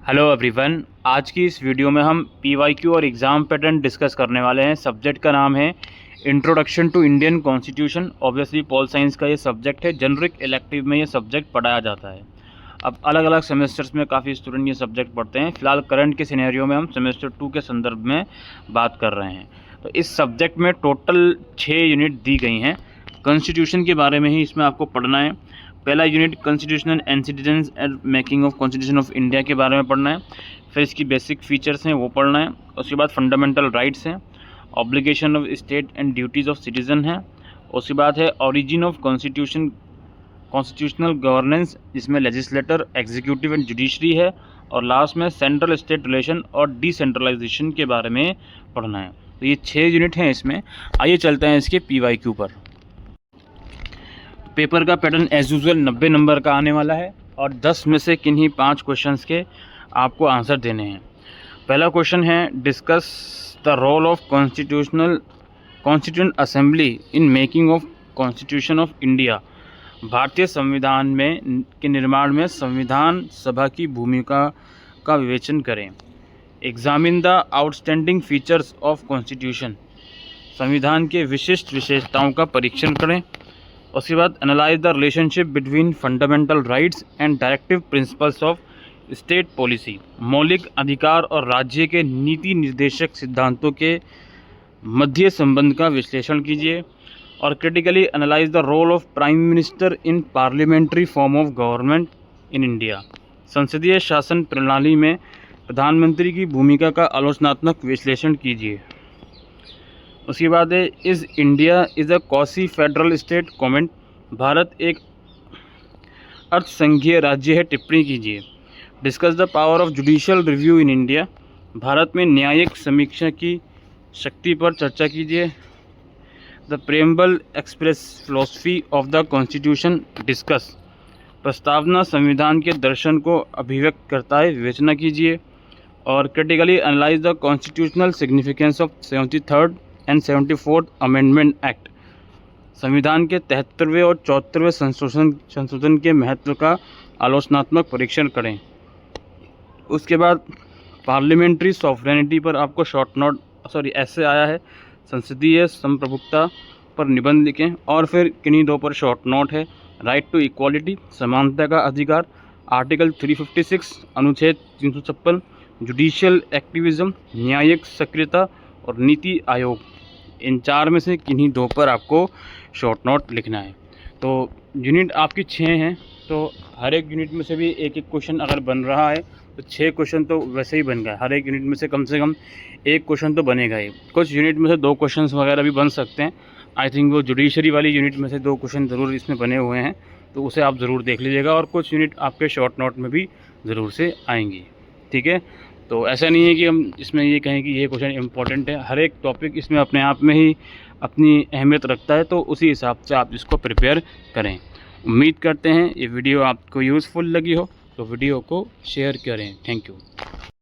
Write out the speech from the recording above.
Hello everyone, आज की इस वीडियो में हम पीवाईक्यू और एग्ज़ाम पैटर्न डिस्कस करने वाले हैं। सब्जेक्ट का नाम है introduction to Indian constitution. Obviously pol science का ये सब्जेक्ट है। जनरिक इलेक्टिव में ये सब्जेक्ट पढ़ाया जाता है। अब अलग अलग सेमेस्टर्स में काफ़ी स्टूडेंट ये सब्जेक्ट पढ़ते हैं। फ़िलहाल करंट के सिनेरियो में हम सेमेस्टर 2 के संदर्भ में बात कर रहे हैं। तो इस सब्जेक्ट में टोटल 6 यूनिट दी गई हैं। कॉन्स्टिट्यूशन के बारे में ही इसमें आपको पढ़ना है। पहला unit constitutional antecedents and making of constitution of India के बारे में पढ़ना है। फिर इसकी बेसिक फीचर्स हैं वो पढ़ना है। उसके बाद फंडामेंटल राइट्स हैं, obligation of state and duties of citizen है। उसके बाद है origin of constitution, constitutional governance, जिसमें लेजिस्लेटर, एग्जीक्यूटिव एंड जुडिशरी है। और लास्ट में सेंट्रल स्टेट रिलेशन और डिसेंट्रलाइजेशन के बारे में पढ़ना है। तो ये 6 यूनिट हैं इसमें। आइए चलते हैं इसके पीवाईक्यू पर। पेपर का पैटर्न एज यूजुअल 90 नंबर का आने वाला है और 10 में से किन्हीं 5 क्वेश्चंस के आपको आंसर देने हैं। पहला क्वेश्चन है, discuss the role of constituent assembly in making of constitution of India. भारतीय संविधान में के निर्माण में संविधान सभा की भूमिका का विवेचन करें। Examine the outstanding features of constitution. संविधान के विशिष्ट विशेषताओं का परीक्षण करें। उसके बाद analyse the relationship between fundamental rights and directive principles of state policy. मौलिक अधिकार और राज्य के नीति निर्देशक सिद्धांतों के मध्य संबंध का विश्लेषण कीजिए। और critically analyse the role of prime minister in parliamentary form of government in India. संसदीय शासन प्रणाली में प्रधानमंत्री की भूमिका का आलोचनात्मक विश्लेषण कीजिए। उसके बाद है, is India is a quasi federal state comment. Bharat एक अर्थसंघीय राज्य है, टिप्पणी कीजिए। Discuss the power of judicial review in India. Bharat में न्यायिक समीक्षा की शक्ति पर चर्चा कीजिए। The preamble express philosophy of the constitution discuss. प्रस्तावना संविधान के दर्शन को अभिव्यक्त करता है, विवेचना कीजिए। और critically analyse the constitutional significance of 73rd and 74th amendment act. संविधान के 73वें और 74वें संशोधन के महत्व का आलोचनात्मक परीक्षण करें। उसके बाद पार्लियामेंट्री सॉवरेनिटी पर आपको ऐसे आया है। संसदीय संप्रभुता पर निबंध लिखें। और फिर किन्हीं 2 पर शॉर्ट नोट है। राइट टू इक्वालिटी, समानता का अधिकार, आर्टिकल 356, अनुच्छेद 356, जुडिशियल एक्टिविज्म, न्यायिक सक्रियता और नीति आयोग। इन 4 में से किन्हीं 2 पर आपको शॉर्ट नोट लिखना है। तो यूनिट आपकी 6 हैं, तो हर एक यूनिट में से भी एक क्वेश्चन अगर बन रहा है तो 6 क्वेश्चन तो वैसे ही बन गए। हर एक यूनिट में से कम 1 क्वेश्चन तो बनेगा ही। कुछ यूनिट में से 2 क्वेश्चन वगैरह भी बन सकते हैं। आई थिंक वो जुडिशरी वाली यूनिट में से 2 क्वेश्चन ज़रूर इसमें बने हुए हैं, तो उसे आप ज़रूर देख लीजिएगा। और कुछ यूनिट आपके शॉर्ट नोट में भी ज़रूर से आएंगी, ठीक है। तो ऐसा नहीं है कि हम इसमें ये कहें कि ये क्वेश्चन इंपॉर्टेंट है। हर एक टॉपिक इसमें अपने आप में ही अपनी अहमियत रखता है, तो उसी हिसाब से आप इसको प्रिपेयर करें। उम्मीद करते हैं ये वीडियो आपको यूज़फुल लगी हो, तो वीडियो को शेयर करें। Thank you.